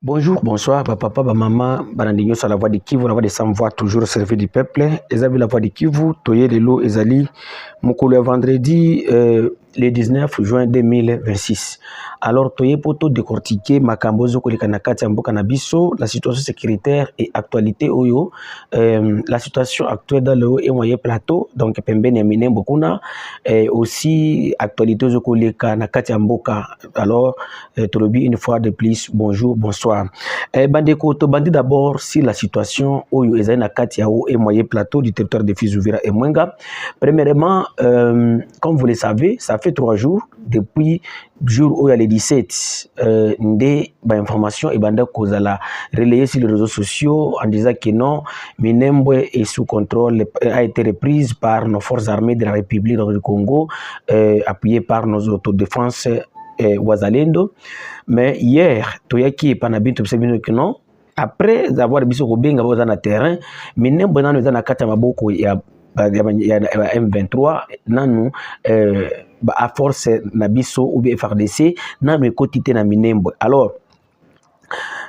Bonjour, bonsoir, papa, maman, banandinyo sur la voix de Kivu, la voix de Sans-Voix, toujours au service du peuple. Ezabi la voix de Kivu, Toye Lelo, Ezali, Mokolo vendredi, le 19 juin 2026. Alors, Toye Poto décortiquer Makambozo Kolikanakati Ambo Kanabiso, la situation sécuritaire et actualité Oyo, la situation actuelle dans le et moyen plateau, donc Pemben Yamine Mbokuna, et aussi actualité Zokoleka Nakati Amboka. Alors, Tolobi, une fois de plus, bonjour, bonsoir. Bandeko, Tobandi d'abord sur la situation Oyo Ezaï Nakati Yao et moyen plateau du territoire de Fizouvira et Mwenga. Premièrement, comme vous le savez, ça fait 3 jours depuis jour où il y a les 17 des informations et banda kozala relayées sur les réseaux sociaux en disant que non, Minembwe est sous contrôle, a été reprise par nos forces armées de la République du Congo, appuyées par nos autodéfenses Wazalendo. Mais hier, Toyaki Panabinto que non, après avoir mis au Benga dans le terrain, Minembwe dans le Katamaboko il y a M23 nanu à force nabiso ou bien FRDC nanu ekotité na Minembwe. Alors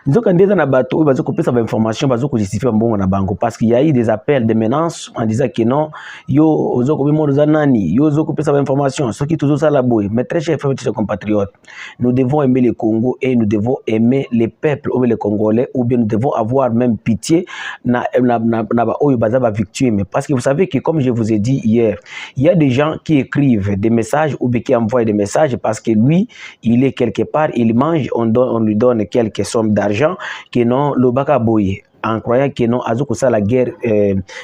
donc, on a bateau, il va couper sa information, il va justifier un bon bango parce qu'il y a eu des appels de menaces en disant que non, yo, ozo couper mon zanani, yo, ozo couper sa information, ce qui toujours ça la bouille. Mais très chers frères et compatriotes, nous devons aimer le Congo et nous devons aimer les peuples, ou les Congolais, ou bien nous devons avoir même pitié na victime. Parce que vous savez que, comme je vous ai dit hier, il y a des gens qui écrivent des messages ou bien qui envoient des messages parce que lui, il est quelque part, il mange, on lui donne quelques sommes d'argent que non le baka boye en croyant que non azoko ça la guerre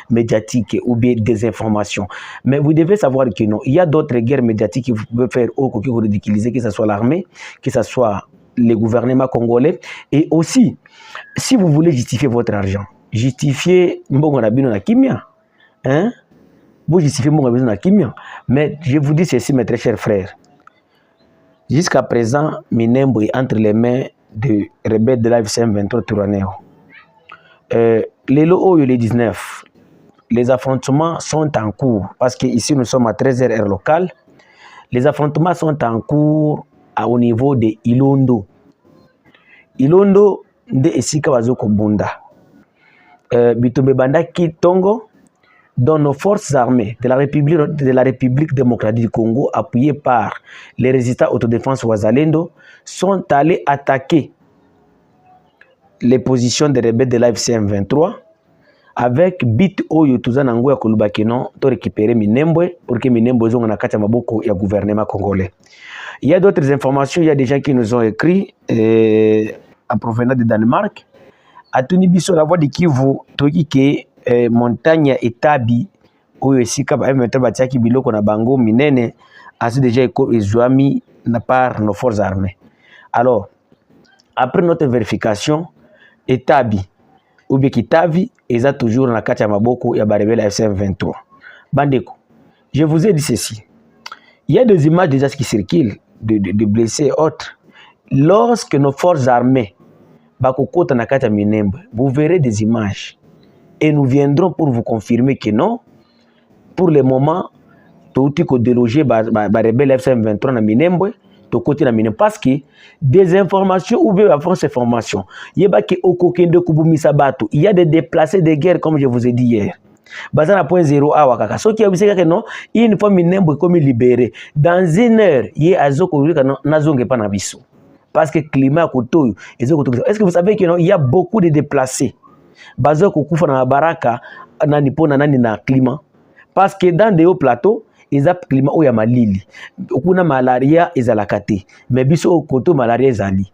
médiatique ou bien des informations. Mais vous devez savoir que non, il y a d'autres guerres médiatiques qui vous pouvez faire au qui vous ridiculiser, que ce soit l'armée, que ce soit le gouvernement congolais. Et aussi, si vous voulez justifier votre argent, justifier mbongo na bino na kimia, hein, vous justifiez mbongo na bino na kimia. Mais je vous dis ceci, mes très chers frères, jusqu'à présent, Minembwe est entre les mains de rebelles de la M23 Touraneo. Les lots les 19, les affrontements sont en cours parce qu'ici nous sommes à 13h heure locale. Les affrontements sont en cours au niveau de Ilondo. Ilondo de Esika Bazoko Bunda. Bitumbe Banda Kitongo, dont nos forces armées de la République démocratique du Congo, appuyées par les résistants autodéfense Wazalendo, sont allés attaquer les positions des rebelles de l'AFC M23 avec bit oyo tuzanango ya kolubakeno to récupérer Minembwe pour que Minembwe zonga na kati ya maboko ya gouvernement congolais. Il y a d'autres informations, il y a des gens qui nous ont écrit en provenant de Danemark. A Tuni Biso la voix de Kivu toki ke montagne Etabi oyo esika ba M23 batiaki biloko na bango minene asi déjà ezwami na par nos forces armées. Alors, après notre vérification, Etabi ou bien Kitavi, ils ont toujours dans la carte Maboko et Barebel FM23. Bandeko, je vous ai dit ceci. Il y a des images déjà qui circulent de blessés et autres. Lorsque nos forces armées bakokota na kati Minembwe, vous verrez des images et nous viendrons pour vous confirmer que non. Pour le moment, tout est délogé Barebel FM23 na Minembwe. Côté na mine parce que des informations ou bien avant ces formations il y a des déplacés de guerre comme je vous ai dit hier bazana point 0 awa kaka so qui a biseka que non une fois Minembwe comme libéré dans 1 heure yé azoko nazonge pa na biso parce que climat koto est-ce que vous savez que non il y a beaucoup de déplacés bazoko kufa na baraka nani pona nani na climat parce que dans des hauts plateaux ils ont climat où il y a malili. Kuna malaria ezalakate. Mais biso koto malaria ezali.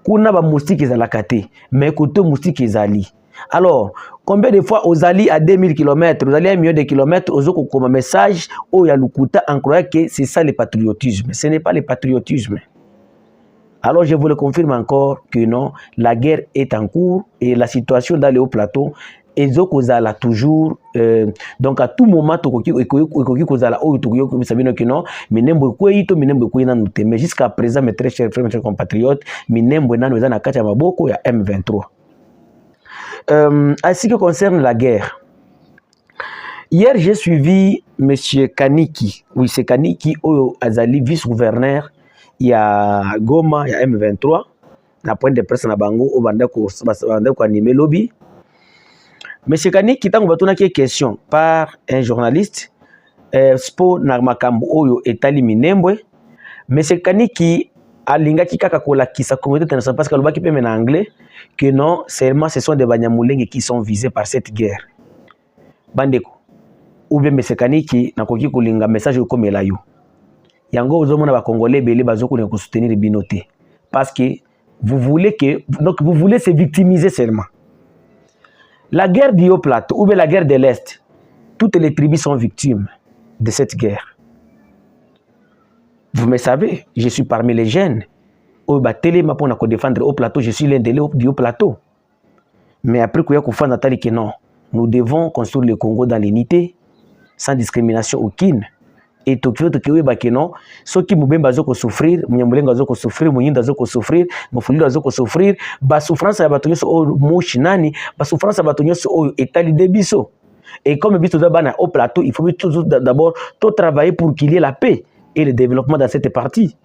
Kuna ba moustique ezalakate. Mais koto moustique ezali. Alors, combien de fois aux alliés à 2000 km, aux alliés à 1 million de kilomètres, aux autres comme message, où il y a l'Ukuta en croyant que c'est ça le patriotisme. Ce n'est pas le patriotisme. Alors, je vous le confirme encore que non, la guerre est en cours et la situation dans les hauts plateaux et Zokozala toujours donc à tout moment mais jusqu'à présent mes très chers frères mes chers compatriotes Minembwe nanu eza na kati ya maboko ya M23. En ce qui concerne la guerre, hier j'ai suivi monsieur Kaniki, oui c'est Kaniki Oyo Azali vice-gouverneur il y a Goma il y a M23 na point de presse na bango o banda ko animer lobby. Monsieur Kaniki tango batuna ki question par un journaliste spo na makambo oyo etali minembwe. Monsieur Kaniki alingaki kaka kolakisa communauté internationale parce que lobaki pe en anglais que non seulement ce sont des Banyamulenge qui sont visés par cette guerre. Bandeko ou bien Monsieur Kaniki nakoki kolinga message comme la yo. Yango ozomona ba Congolais belé bazoko ko soutenir binoté parce que vous voulez se victimiser seulement. La guerre du Haut Plateau ou bien la guerre de l'Est, toutes les tribus sont victimes de cette guerre. Vous me savez, je suis parmi les jeunes. Au Batélé, pour défendre Haut Plateau, je suis l'un des du Haut Plateau. Mais après qu'il y a Nathalie que non, nous devons construire le Congo dans l'unité, sans discrimination aucune. Et tout que non, ceux qui m'ont zoko souffrir, m'yambulenga zoko souffrir, m'yinda zoko souffrir, m'fulido zoko souffrir, ba souffrance ya batonyo so moshi nani, ba souffrance ya batonyo so etali debiso. Et comme biso bana au plateau, il faut toujours d'abord tout travailler pour qu'il y ait la paix et le développement dans cette partie.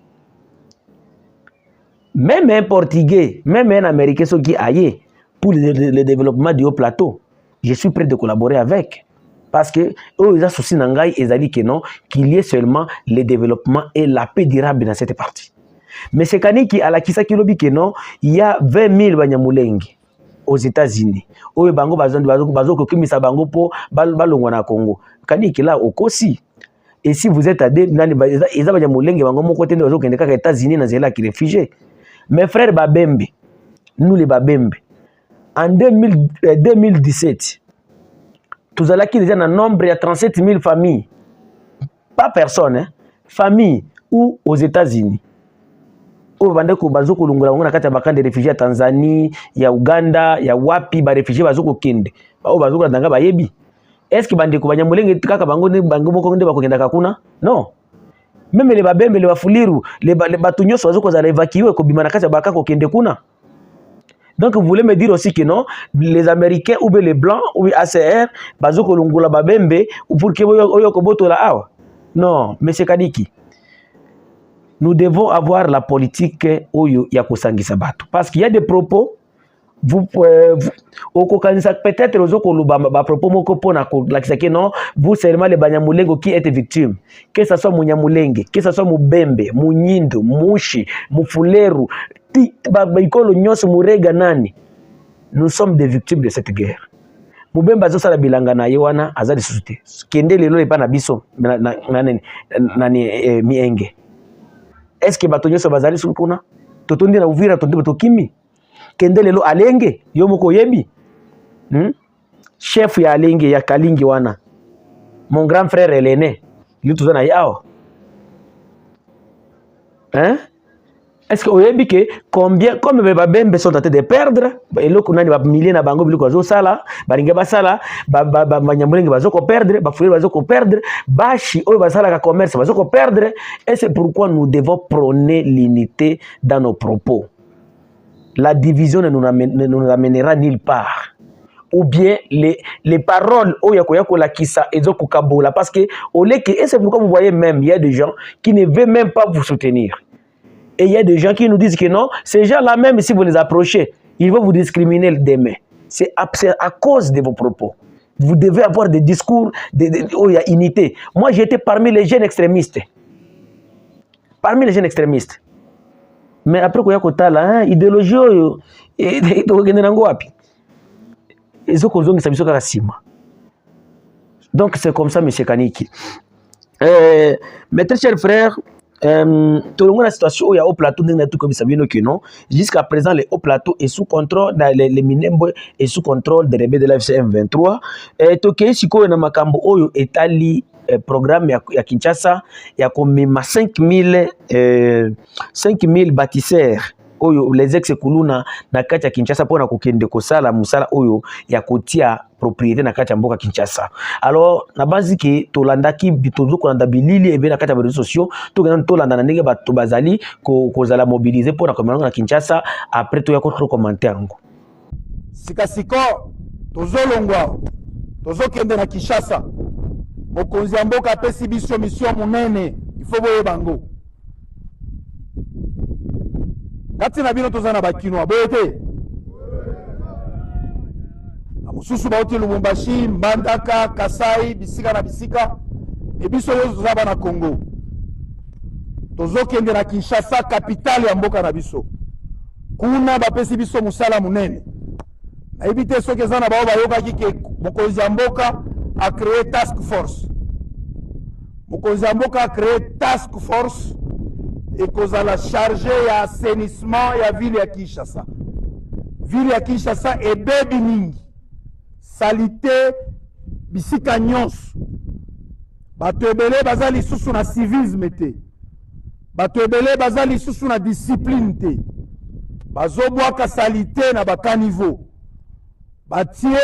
Même un Portugais, même un Américain so qui aille pour le développement du Haut Plateau, je suis prêt de collaborer avec. Parce que eux, ils ont souci nangai et ils que non, qu'il y ait seulement le développement et la paix durable dans cette partie. Mais c'est Kaniki à la Kisa Kilobi que non, il y a 20 000 Banyamulenge aux États-Unis. Où bango bazo kokimisa bango po balongwa na Congo. Kaniki là au Kosi. Et si vous êtes à des nani ils ont Banyamulenge bango moko tende bazo kende kaka États-Unis na zela qui réfugiés. Mes frères Babembe, nous les Babembe, en 2017. Tout ça là qui déjà un nombre, il y a 37 000 familles. Pas personne, hein? Familles ou aux États-Unis. Au Bandeko Bazoko Lungula, on a quatre des réfugiés à Tanzanie, il y a Ouganda, il y a Wapi, des réfugiés Bazoko Kende. Au Bazoko Danga Bayebi. Est-ce que Bandeko Banyamulenge Kaka Bango Bango Konde Bakokenda Kakuna? Non. Même les Babembe, les Bafuliru, les Batunyos, Bazoko za évacué, Kobimana Kata Bakako Kende Kuna. Donc vous voulez me dire aussi que non, les Américains ou bien les Blancs ou bien ACR, Bazoko Lungula Babembe, ou pour que Oyokoboto la awa. Non, monsieur Kaniki, nous devons avoir la politique Oyo Yakosangi Sabato. Parce qu'il y a des propos, vous peut-être aux propos moko na que non, vous seulement les Banyamulenge qui êtes victimes. Que ce soit Munyamulenge, que ce soit Mubembe, Munyindo, Mushi, Mufuleru, nous sommes des victimes de cette guerre. Mubemba zo sala bilanga na yewana azali susute. Kende lelo epa na biso mienge. Est-ce que batonyo so bazali sukuna? Totondi na Uvira tondi tokimi. Kende lelo alenge yo moko yebi. Chef ya alenge ya Kalingi wana. Mon grand frère René, lui tout na yao. Hein? Est-ce que vous avez dit que combien, comme les Babembe sont en train de perdre, et là, on a des milliers de bango, biliko sala, baringa basala, Banyamulenge bazoko perdre, Bafoulé bazoko perdre, Bashi, oh basala ka commerce bazoko perdre, et c'est pourquoi nous devons prôner l'unité dans nos propos. La division ne nous amènera nulle part. Ou bien les paroles, oh yako la kisa, et zoko kabola, parce que, et c'est pourquoi vous voyez même, il y a des gens qui ne veulent même pas vous soutenir. Et il y a des gens qui nous disent que non, ces gens-là même, si vous les approchez, ils vont vous discriminer demain. C'est à cause de vos propos. Vous devez avoir des discours où il y a unité. Moi, j'étais parmi les jeunes extrémistes. Parmi les jeunes extrémistes. Mais après, il y a là, idéologie, donc c'est comme ça, M. Kaniki. Mes très chers frères, tout le monde a la situation où il y a au plateau jusqu'à présent le haut plateau est sous contrôle, les Minembwe est sous contrôle des rebelles de la FC-M23 et toke siko na makambo oyo etali programme ya Kinshasa ya komema 5000 bâtisseurs oyo les ex-kuluna na kati ya Kinshasa pona kokende kosala musala oyo ya kotia propriété na kati ya mboka Kinshasa. Alors na base ki tolandaki bitozo kolanda bilili ebe na kati ya réseaux sociaux to gana tolanda na ndenge bato bazali kozala mobiliser pona komanga na Kinshasa après to ya ko commenter ngo. Sikasiko tozolongwa tozokende na Kinshasa. Mokonzi ya mboka apesi biso mission monene il faut boye bango. kati na bino tozana bakinois boye te mosusu bauti Lubumbashi, Mbandaka, Kasai, bisika na bisika e biso yo toza bana Congo tozokende na Kinshasa capitale ya mboka na biso kuna bapesi biso musala munene nayebi te soki eza na bao bayokaki ke mokonzi ya mboka a créé task force mokonzi ya mboka a créé task force ekozala chargé ya assainissement ya ville ya Kinshasa. Ville ya Kinshasa ebebi mingi salite bisika nyonso bato ebele baza lisusu na civisme te bato ebele baza lisusu na discipline te bazobwaka salite na bakaniveau batie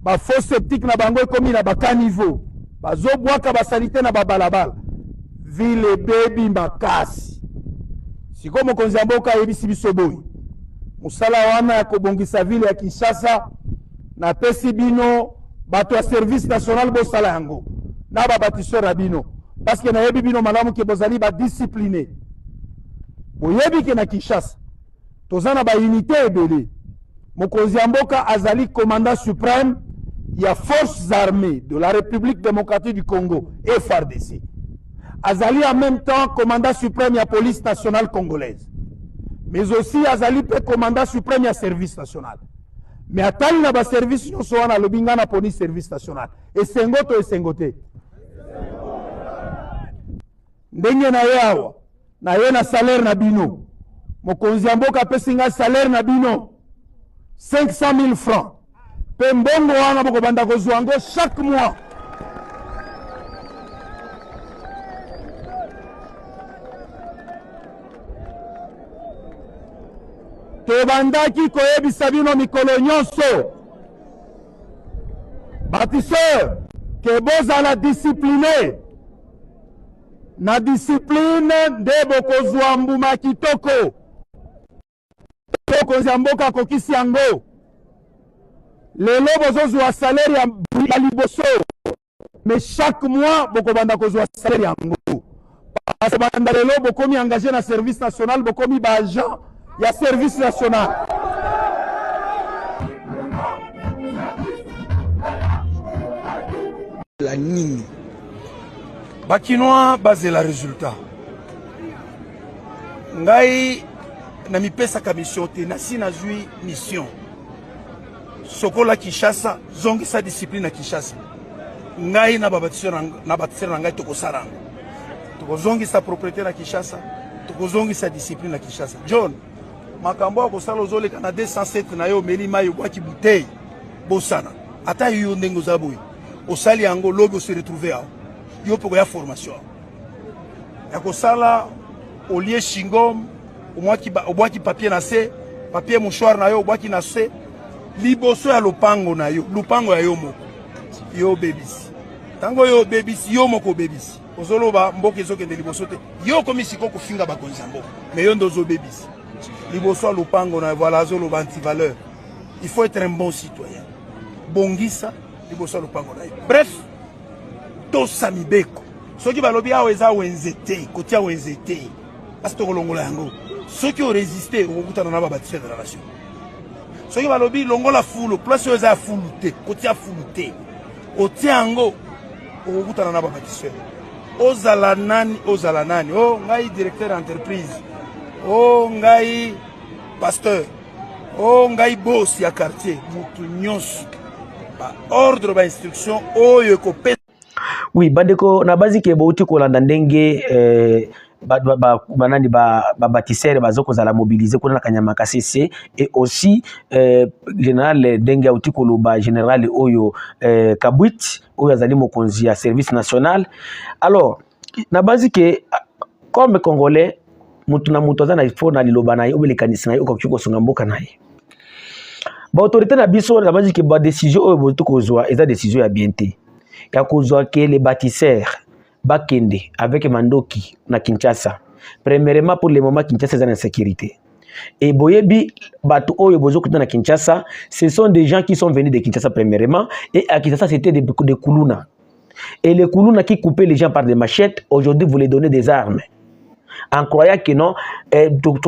bafaux septique na bango ekomi na bakaniveau bazobwaka basalite na babalabala ville ebebi makasi siko mokonzi ya mboka ayebisi biso boye musala wana ya kobongisa ville ya Kinshasa na pesi bino bato ya service national bosala yango na babatisseur ya bino parce que nayebi bino malamu ke bozali badiscipliné boyebi ke na Kinshasa toza na baunité ebele mokonzi ya mboka azali commandant suprême ya forces armées de la République démocratique du Congo FARDC azali en même temps commandant suprême ya police nationale congolaise mais aussi azali pe commandant suprême ya service national mais atali na ba service nyonso wana lobinga na police service national esengo to esengo te ndenge na ye awa na ye na salaire na bino mokonzi ya mboka apesi nga salaire na bino 500 000 francs pe mbongo wana bokobanda kozwa yango chaque mois tobandaki koyebisa bino mikolo nyonso batisseur ke bozala discipliné na discipline nde bokozwa mbuma kitoko mokonzi ya mboka akokisi yango lelo bozozwa salaire ya liboso mais chaque mois bokobanda kozwa salaire yango parce banda lelo bokomi engagé na service national bokomi baagent ya service national la nini bakinois bazela résultat ngai na mipesaka mission te nasi nazwi mission sokola Kinshasa zongisa discipline na Kinshasa ngai na babatisseur na ngai tokosala tokozongisa propriété na Kinshasa tokozongisa discipline na Kinshasa John makambo akosala ozoleka na 207 na yo meli mai obwaki bouteille bosana ata yo ndenge ozaboyi osali yango lobi se retrouver aho yo poko ya formation ya kosala olie chingom obwaki papier na se papier mouchoir na yo obwaki na se liboso ya lupango na yo lupango ya yo moko yo bebisi tango yo bebisi yo moko bebisi ozoloba mboka ezokende liboso te yo komisiko kofinga bakonzi ya mboka mais yo ndozo bebisi liboso ya lupango na voilà azoloba anti-valeur il faut être un bon citoyen bongisa liboso ya lupango na yo bref tosa mibeko soki balobi awa eza wenze te kotia wenze te kasi tokolongola yango soki orésiste okokutana na babatisseur de la nation soki balobi longola fulu place oyo eza ya fulu te kotia fulu te otia yango okokutana na babatisseur ozala nani o ngai directeur d'entreprise o ngai pasteur o ngai boss ya quartier mutu nyonso ba ordre ba instruction oyo ekopesa. Oui, bandeko na basi ke bauti kolanda ndenge banani bâtisseurs bazoko zala mobiliser kuna kanyama kasese et aussi général ndenge auti koloba général oyo Kabwit oyo azali mokonzi ya service national. Alors na basi ke comme congolais mutu na mutu azana ifo na liloba na yo belekanisi na yo ko songa mboka na ye ba autorité na biso na basi ke ba décision oyo botu kozwa eza décision ya bien te ya kozwa ke les bâtisseurs bakende avec Mandoki na Kinshasa. Premièrement pour le moment Kinshasa est en insécurité. Et boyebi bato oyo bozokuta na Kinshasa, ce sont des gens qui sont venus de Kinshasa premièrement et à Kinshasa c'était des Kuluna. Et les Kuluna qui coupaient les gens par des machettes, aujourd'hui vous les donnez des armes. en croyant que non,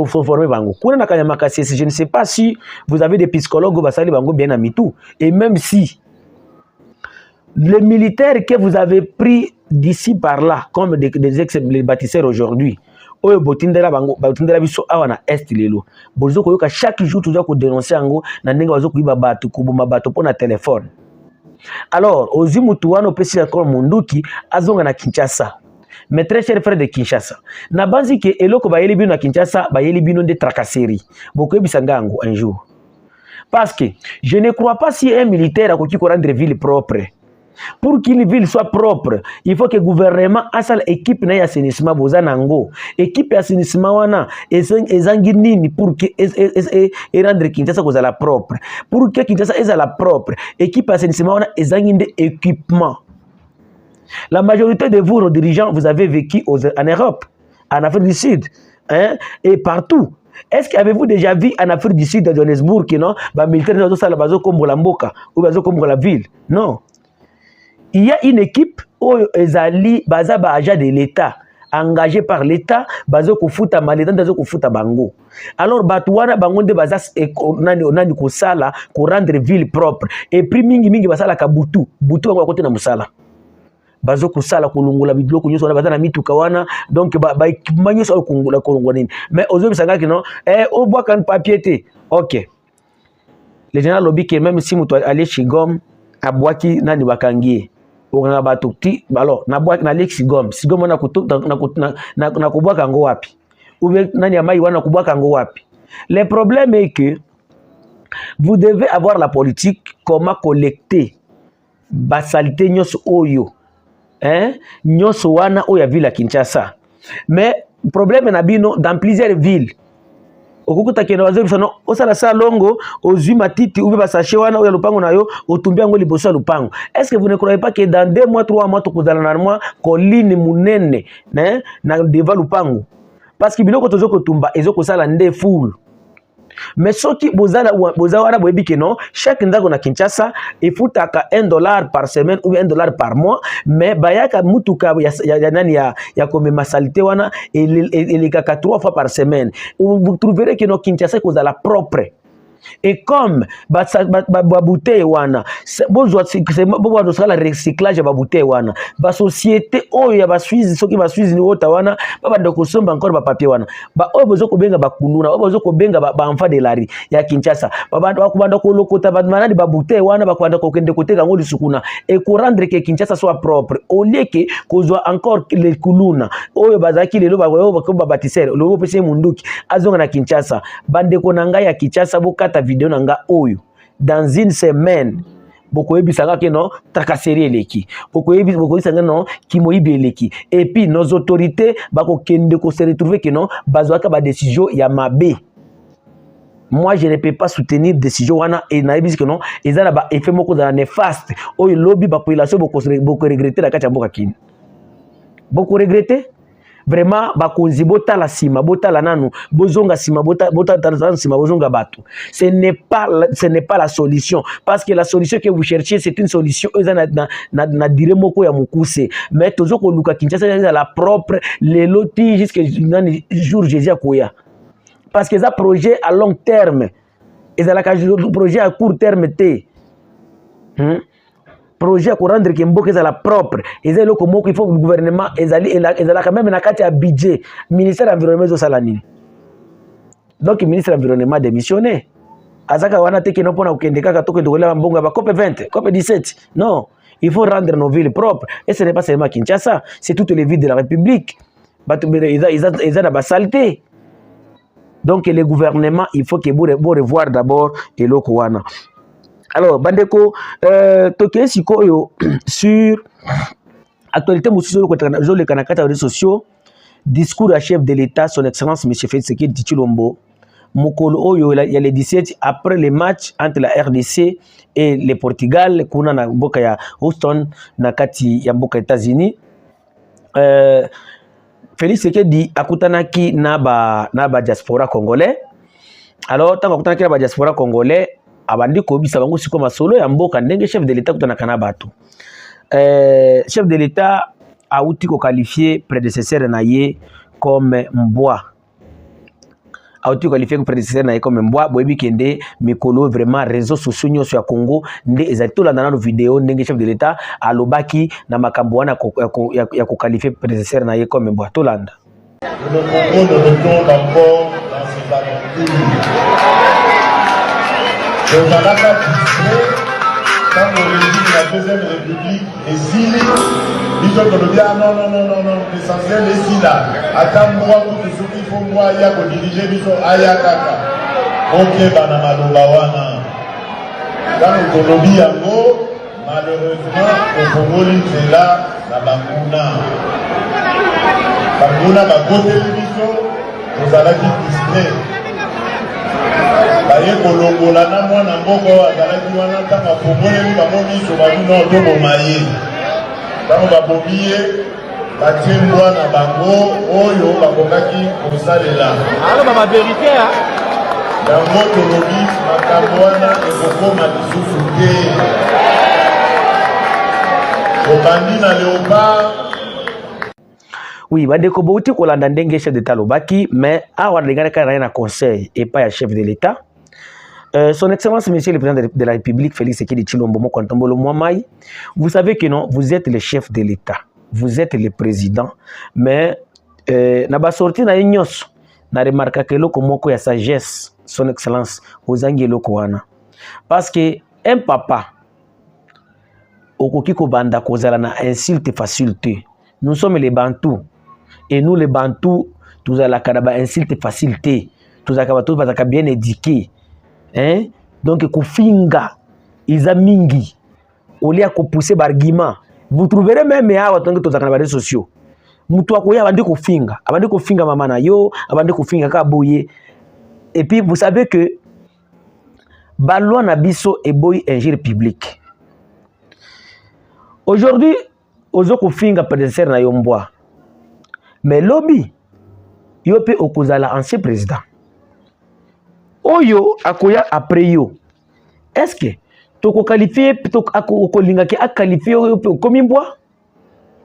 faut former bango. Je ne sais pas si vous avez des psychologues bien à mitou. Et même si les militaires que vous avez pris d'ici par là, comme des ex-bâtisseurs aujourd'hui, oyo botindela bango botindela biso awa na est lelo bozo koyoka chaque jour toujours ko dénoncer ango na ndenge bazo kuiba bato kubuma bato pona téléphone. Alors ozi mutu wana opesi encore munduki azonga na Kinshasa. Mes très chers frères de Kinshasa, na banzi ke eloko bayeli bino na Kinshasa bayeli bino de tracasserie boko ebisanga ango un jour, parce que je ne crois pas si un militaire a koki ko rendre ville propre. Pour qu'une ville soit propre, il faut que le gouvernement ait une équipe d'assainissement. Équipe d'assainissement wana ezangi pour que rendre Kinshasa propre. Pour que Kinshasa soit propre, équipe d'assainissement wana ezangi équipement. La majorité de vous, nos dirigeants, vous avez vécu en Europe, en Afrique du Sud, hein, et partout. Est-ce qu'avez-vous déjà vu en Afrique du Sud, à Johannesburg, que non, les militaires ne sont pas comme la Mboka ou comme la ville? Non. Il y a une équipe où ezali baza ba agent de l'État engagé par l'État bazo ko futa maleta bazo ko futa bango. Alors batouana bango de baza nani ko sala ko rendre ville propre et puis mingi basala ka butu bango à côté na musala bazo ko sala ko lungula bidloko nyoso na baza na mituka wana donc ba équipement nyoso ko ngula ko ngoni mais ozo bisanga ki non au bois kan papier té. OK, le général lobby que même si mutu aller chigom abwaki nani bakangie okanga bato ti alors na boîte na lexigom sigom na kutoka na kubwaka ngo wapi ube nani amai wana kubwaka ngo wapi. Le problème est que vous devez avoir la politique comment collecter basalité nyos oyo nyos wana oya ville à Kinshasa, mais problème na bino dans plusieurs villes okukuta kena wazo bisono osala sa longo ozui matiti ube basache wana oya lupango na yo otumbia ngo liboso ya lupango. Est-ce que vous ne croyez pas que dans 2 mois 3 mois tokuzala na moi colline munene na devant lupango, parce que biloko tozo kotumba ezoko sala nde full. Mais soki bozala wana boyebi ke non chaque ndako na Kinshasa efutaka $1 par semaine ou $1 par mois, mais bayaka mutuka ya nani ya komema salité wana elekaka 3 fois par semaine. Vous trouverez que no Kinshasa kozala propre. Et comme ba bouteille wana bozwa la recyclage ba bouteille wana ba société oyo ya ba Suisse soki ba Suisse ni ota wana ba ndoko somba encore ba papier wana ba oyo bozo ko benga ba kununa oyo bozo ko benga ba enfant de la rue ya Kinshasa ba kubanda ko lokota ba manani ba bouteille wana ba kwanda ko kende koteka ngo lisukuna et ko rendre que Kinshasa soit propre au lieu que kozwa encore les kuluna oyo bazaki lelo ba ba bâtisseur lo pese munduki azonga na Kinshasa bande ko nanga ya Kinshasa boka ta vidéo nanga oyo dans une semaine boko ebisanga ke non tracasserie eleki boko ebisanga non kimoyibi eleki et puis nos autorités bako kende ko se retrouver que non bazwaka ba décision ya mabe. Moi je ne peux pas soutenir décision wana et na ebisi que non ezala ba effet moko za néfaste oyo lobby ba population boko regretter la kati ya mboka kini boko regretter vraiment bakonzi botala sima botala nanu bozonga sima botala sima bozonga bato. Ce n'est pas la solution, parce que la solution que vous cherchez c'est une solution na dire moko ya mukuse, mais tozo ko luka Kinshasa la propre les loti jusqu'à jour Jésus akoya, parce que ça projet à long terme et ça la projet à court terme té projet à rendre que mboka est la propre et c'est le comment il faut le gouvernement ezali quand même na kati ya budget ministère de l'environnement zo salani, donc ministre de l'environnement démissionné azaka wana teke no pona ukendeka ka toko ndokola mbonga ba COP 20 COP 17. Non, il faut rendre nos villes propres et ce n'est pas seulement Kinshasa, c'est toutes les villes de la République batu ils ont ba saleté. Donc le gouvernement il faut que vous revoir d'abord eloko wana. Alors, bandeko, toke sikoyo sur actualité musuzo le kanakata les réseaux sociaux, discours à chef de l'État, son excellence M. Félix Tshisekedi Tshilombo, mukolo oyo il y a les 17 après le match entre la RDC et le Portugal, kuna na mboka ya Houston na kati ya mboka États-Unis. Félix Tshisekedi akutanaki na ba diaspora congolais. Alors, tant akutanaki na ba diaspora congolais abandi ko bisa bango siko masolo ya mboka ndenge chef de l'État kutana kana bato chef de l'État a outi ko qualifier prédécesseur na ye comme mbwa. Auto qualifié comme prédécesseur na comme mbwa boyebi kende mikolo vraiment réseaux sociaux nyonso ya Congo nde ezali to landa na vidéo ndenge chef de l'état alobaki na makambo wana ya ko qualifier prédécesseur na comme mbwa to landa. Le Congo ne retourne encore dans ses aventures. Donc à la quand on régime la Deuxième République et Sili, ils ont dit ah non, l'essentiel est ici là. Attends moi, tout ce qu'il faut moi, il y a pour diriger, ils sont ayakaka. Ok, banamalobawana. Dans l'économie yango, malheureusement, au Congo, c'est là, la Banguna. Banguna, ma côté l'émission, vous allez être distrait. Baye kolongola na mwana mboko azalaki wana ntanga fongoleli bango miso babino tobomaye ntango babomiye batie mbwa na bango oyo bakokaki kosalela yango tolobi makambo wana ekokoma lisusu te obandi na léopard. Oui, bandeko bouti kolanda ndenge chef d'état lobaki mais awa ndengana kana na conseil et pas ya chef de l'état. Son Excellence, Monsieur le Président de la République, Félix Tshisekedi Tshilombo Mokontombolo Mwamai, vous savez que non, vous êtes le chef de l'État, vous êtes le président, mais na ba sorti na nyos na remarque que loko moko ya sagesse, Son Excellence, aux angeloko wana. Parce que un papa okoki ko banda kozala na insulte facilité. Nous sommes les Bantous et nous les Bantous, tous à la kanaba insulte facilité, tous à kabato bazaka bien éduqué. Hein? Donc, Kofinga, Isamingi, Olia ko pousser bargument. Vous trouverez même à autant que tous les réseaux sociaux. Moutou akoya abandi kofinga mama na yo, abandi kofinga kaboye. Et puis vous savez que balwa na biso e boy injure public. Aujourd'hui, ozo kofinga prédécesseur na yombwa. Mais lobby yo pe okozala ancien président. Oyo akoya après yo. Est-ce que toko qualifier toko okolinga ke qualifier yo comme mbwa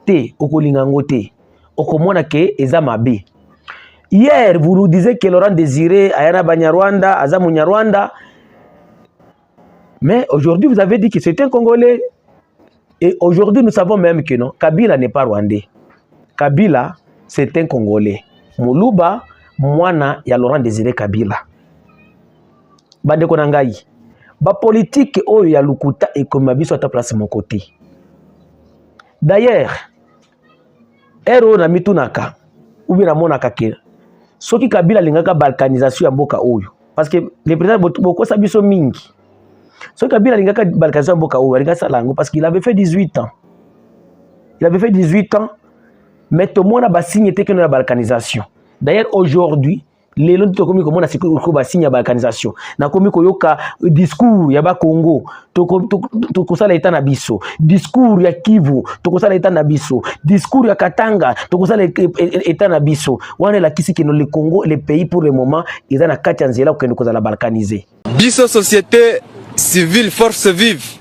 te okolinga ngote okomona ke eza mabe. Hier vous nous disiez que Laurent Désiré ayana Banyarwanda aza Munyarwanda, mais aujourd'hui vous avez dit que c'est un Congolais et aujourd'hui nous savons même que non, Kabila n'est pas rwandais. Kabila c'est un Congolais. Muluba mwana ya Laurent Désiré Kabila. Bandeko na ngai ba politique oyo ya lukuta ekoma biso ata place mon côté. D'ailleurs ero na mitunaka ubira monaka ke soki Kabila lingaka balkanisation ya mboka oyo parce que le président boko sa biso mingi soki Kabila lingaka balkanisation ya mboka oyo alinga salango parce qu'il avait fait 18 ans. Il avait fait 18 ans mais tout le monde a ba signé que la balkanisation. D'ailleurs aujourd'hui les gens qui ont commencé à signer la balkanisation, na komi koyoka discours ya ba Congo, to kosala eta na biso, discours ya Kivu, to kosala eta na biso, discours ya Katanga, to kosala eta na biso. Wana la kisi que le Congo, le pays pour le moment, ils ont na kati nzela ko kozala balkaniser. Biso société civile force vive.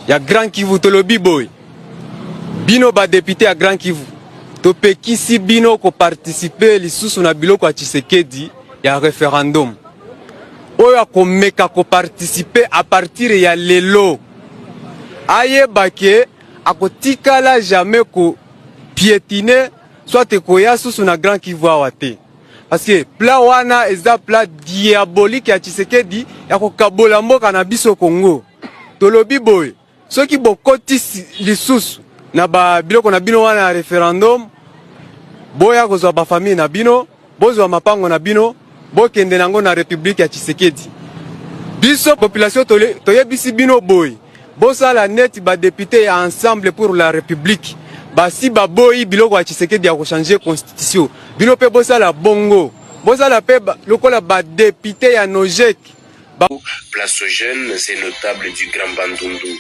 Ya Grand Kivu to lobi boy. Bino ba député à Grand Kivu. Tope kisi bino ko participer lisusu na biloko ya Tshisekedi ya référendum. Oyo ko meka ko participer à partir ya lelo. Aye bake akotikala jamais ko piétiner soit ko ya susu na Grand Kivu awate. Parce que pla wana eza pla diabolique ya Tshisekedi ya ko kabola mboka na biso Congo. Tolobi boy, soki bokoti lisusu na ba biloko na bino wana référendum boya kozwa ba famille na bino bozwa mapango na bino bokende nango na république ya Tshisekedi. Biso population toyebisi bino boy bosala net ba député ensemble pour la république basi ba boy biloko ya Tshisekedi ya ko changer constitution bino pe bosala bongo bosala pe lokola ba député ya Nojek place aux jeunes et notables du Grand Bandundu,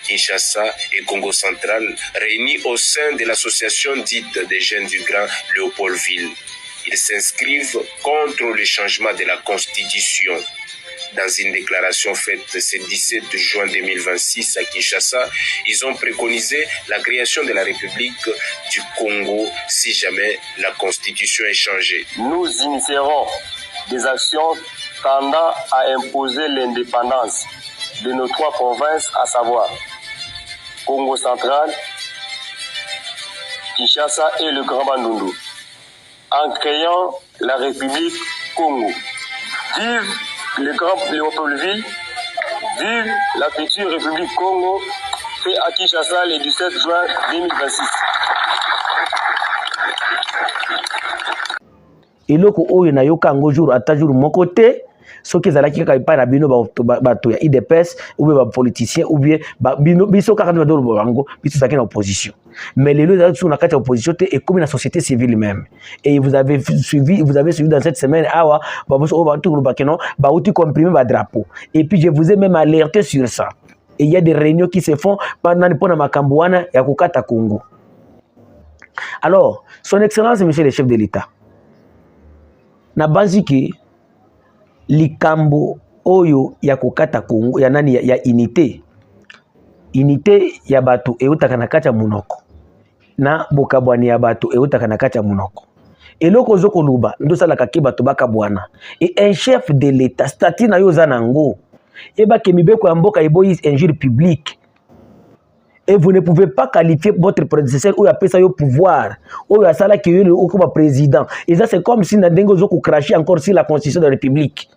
Kinshasa et Congo central, réunis au sein de l'association dite des jeunes du Grand Léopoldville. Ils s'inscrivent contre le changement de la Constitution. Dans une déclaration faite ce 17 juin 2026 à Kinshasa, ils ont préconisé la création de la République du Congo si jamais la constitution est changée. Nous initierons des actions tendant à imposer l'indépendance de nos 3 provinces, à savoir Congo central, Kinshasa et le Grand Bandundu, en créant la République Congo. Vive le Grand Léopoldville, vive la future République Congo, fait à Kinshasa le 17 juin 2026. eloko oyo nayoka yango jour ata jour moko te soki ezalaki kaka epai na bino bato ya IDPS ou bien bapoliticien ou bien biso kaka nde badoloba bango biso ezalaki na opposition mais lelo ezalaki sur na kati ya opposition te ekomi na société civile même et vous avez suivi dans cette semaine awa baboso oyo batulobaki non bauti comprimer badrapeau et puis je vous ai même alerté sur ça et il y a des réunions qui se font pendant mpona makambo wana ya kokata Congo. Alors son excellence monsieur le chef de l'État na baziki likambo oyo ya kokata Congo ya nani ya unité ya bato eutaka na kati ya munoko na bokabwani ya bato eutaka na kati ya munoko eloko zoko luba ndo sala kake bato bakabwana et un chef de l'État statut na yo za nango eba ke mibeko ya mboka eboyi injure publique. Et vous ne pouvez pas qualifier votre prédécesseur ou appeler ça au pouvoir ou à ça là qui est le président. Et ça c'est comme si Nadengo Zoko crachait encore sur la constitution de la République.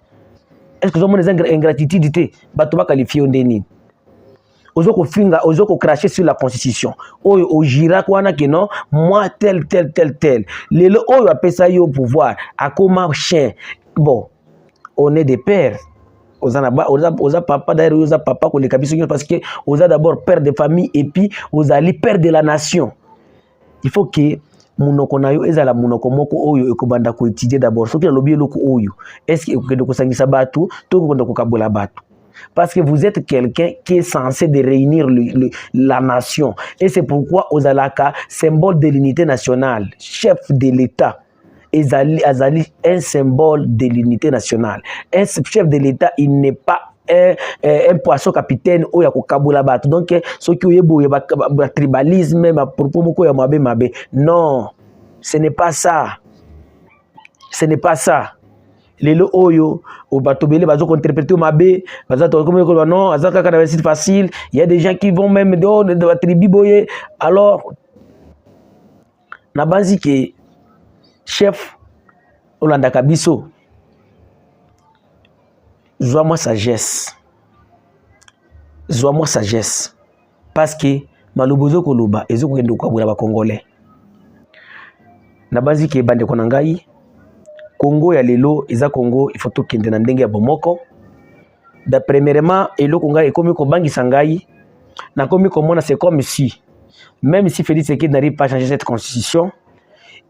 Est-ce que vous avez une ingratitude? Batoba qualifié on déni. Ozoko finga, ozoko cracher sur la constitution. Oyo ojira kwana que non, moi tel. Le oyo appelle ça au pouvoir. A comment chien. Bon, on est des pères. Oza papa d'ailleurs oza papa ko le kabiso parce que oza d'abord père de famille et puis oza li père de la nation. Il faut que munoko na yo ezala munoko moko oyo ekobanda ko étudier d'abord soki lobi eloko oyo est-ce que okende ko sangisa bato to ko ko kabola bato parce que vous êtes quelqu'un qui est censé de réunir la nation et c'est pourquoi ozalaka symbole de l'unité nationale, chef de l'État. Azali un symbole de l'unité nationale. Un chef de l'État, il n'est pas un poisson capitaine ou ya kokabula bato. Donc ce qui est tribalisme, non, ce n'est pas ça. Ce n'est pas ça. Lelo oyo au bateau belé bazo interpréter mabe bazo comme non azaka kana c'est facile, il y a des gens qui vont même de la tribu boye. Alors na banzi que chef Olanda Kabiso, zois-moi sagesse. Zois-moi sagesse. Parce que Malubozo Koluba, et Zoko Kendo Kabula Congolais. Nabazi ke bande konangai, Congo ya lelo, Eza Congo, il faut tout kende na ndenge ya bomoko. Da premièrement, elo Konga et comme Kobangi Sangai, na komi komona c'est comme si, même si Félix Tshisekedi n'arrive pas à changer cette constitution,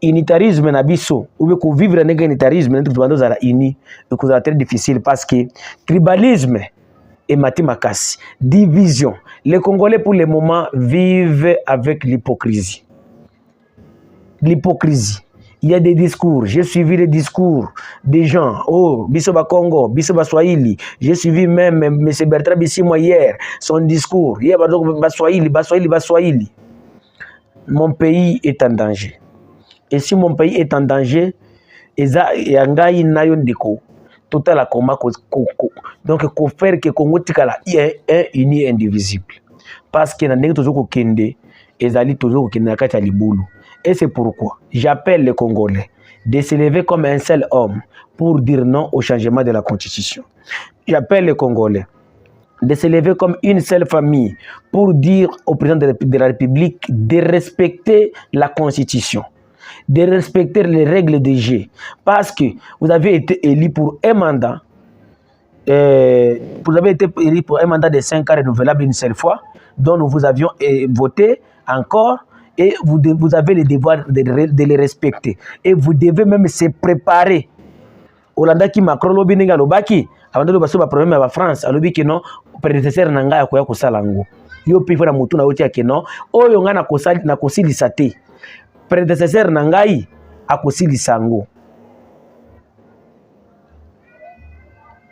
unitarisme na biso ou bien vivre na unitarisme na tout za la uni c'est très difficile parce que tribalisme et matimakasi division. Les Congolais pour le moment vivent avec l'hypocrisie. L'hypocrisie. Il y a des discours, j'ai suivi les discours des gens, oh, Bisoba Congo, Bisoba Swahili, j'ai suivi même M. Bertrand Bisimwa hier, son discours, hier, Baswahili. Mon pays est en danger. Et si mon pays est en danger, yangai nayo ndiko total akoma donc ko faire que Congo tikala est uni indivisible parce que na ndenge tozoko kende ezali tozoko kende na kati ya libulu. Et c'est pourquoi j'appelle les Congolais de se lever comme un seul homme pour dire non au changement de la constitution. J'appelle les Congolais de se lever comme une seule famille pour dire au président de la République de respecter la constitution, de respecter les règles de jeu. Parce que vous avez été élu pour un mandat, vous avez été élu pour un mandat de 5 ans renouvelable une seule fois, dont nous vous avions voté encore, et vous avez le devoir de les respecter. Et vous devez même se préparer. Olanda ki Macron lobi ninga lobaki, avant de baso ba problème à France, alobi que non, prédécesseur nanga ya koya kosala ngo. Yo pifo na mutu na oti ya que non, oyo nga na kosilisa te. Prédécesseur nangai akosilisa ngo.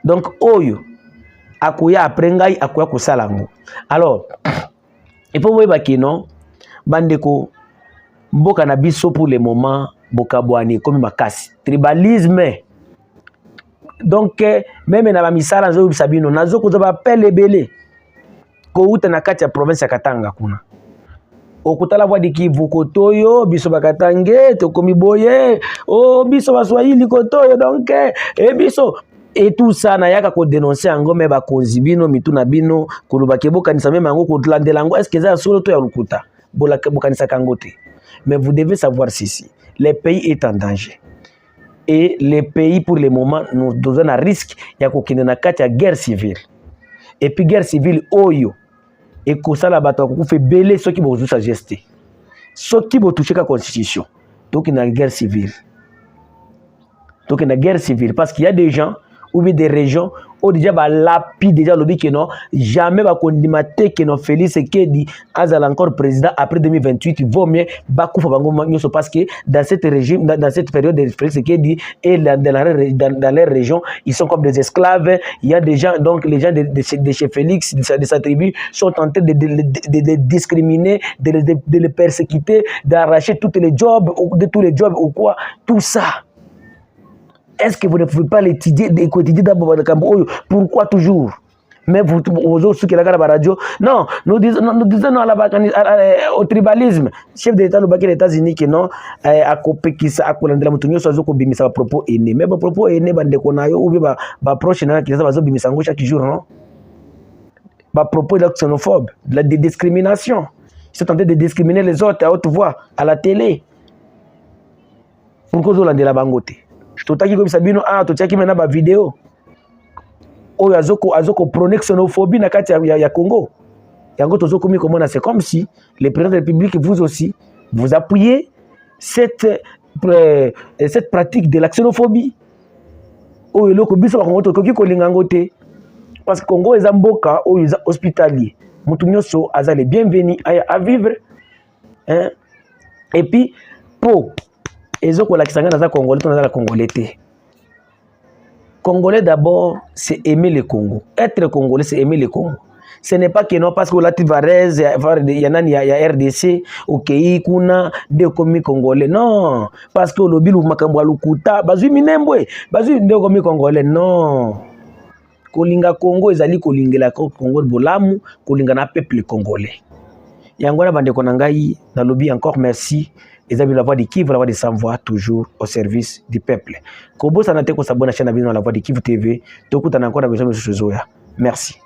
donc oyo akoya après ngai akoya kosala yango. Alors il faut boyeba ke non bandeko mboka na biso pour le moment bokabwani comme makasi tribalisme. Donc même na ba misala nzo bisabino nazo ko ba pele belé ko uta na kati ya province ya Katanga kuna okutala voix de Kivu kotoyo biso bakatange to komi boye oh biso baswahili kotoyo donc biso et tout ça na yaka ko dénoncer ango me ba konzi bino mituna bino kuluba keboka ni samema ngo ko tlandela ngo est-ce que ça solo to ya lukuta bola bokanisa kangote. Mais vous devez savoir ceci, le pays est en danger. Et le pays, pour le moment, nous devons un risque. Il y a une guerre civile. Et puis, guerre civile, oyo. Et que ça, la bataille, on fait belé ceux qui vont nous gester. Ceux qui vont toucher la constitution. Donc, il y a une guerre civile. Donc, il y a une guerre civile. Parce qu'il y a des gens, ou bien des régions, où déjà, lapide, déjà, le que non, jamais va condimenter que non, Félix Sekedi, Azal encore président après 2028, il vaut mieux, parce que dans cette régime, dans cette période de Félix Sekedi, et dans les régions, ils sont comme des esclaves. Il y a des gens, donc les gens de chez Félix, de sa tribu, sont en train de discriminer, de les persécuter, d'arracher tous les jobs ou quoi, tout ça. Est-ce que vous ne pouvez pas l'étudier d'abord? Pourquoi toujours? Mais vous ceux qui regardent la radio, non, nous disons non au tribalisme. Chef d'État des États-Unis qui non à copé qui ça à colandela mutunyo so ko bimisa propos aîné. Mais ba propos aîné bande ko nayo ou bien ba proche na qui ça va zo bimisa ngo chaque jour non. Ba propos de xénophobe, de la discrimination. Ils sont en train de discriminer les autres à haute voix à la télé. Pourquoi zolandela bangote? Totaki ko bisabino totaki mena ba vidéo oyo azoko prôner xénophobie na kati ya Congo yango tozoko mi komona. C'est comme si le président de la République vous aussi vous appuyez cette pratique de la xénophobie oyo loko biso ba Congo tokoki ko lingango te parce que Congo eza mboka oyo eza hospitalier mutu nyoso azali bienvenu à vivre hein. Et puis pour ezoko la kisanga naza congolais to naza la congolais te. Congolais d'abord c'est aimer le Congo. Être congolais c'est aimer le Congo. Ce n'est pas que non parce que la Tivarez il y a RDC OK kuna de komi congolais non parce que le bilu makambo lukuta bazui minembwe bazui de komi congolais non. Kolinga Congo ezali kolingela Congo bolamu kolinga na peuple congolais. Yango na bande konangai na lobby encore merci. Ils avaient la voix de Kivu, la voix de Sans-Voix, toujours au service du peuple. Kobo sanate ko sabona chaîne la voix de Kivu TV. Tokuta na encore besoin de choses. Merci.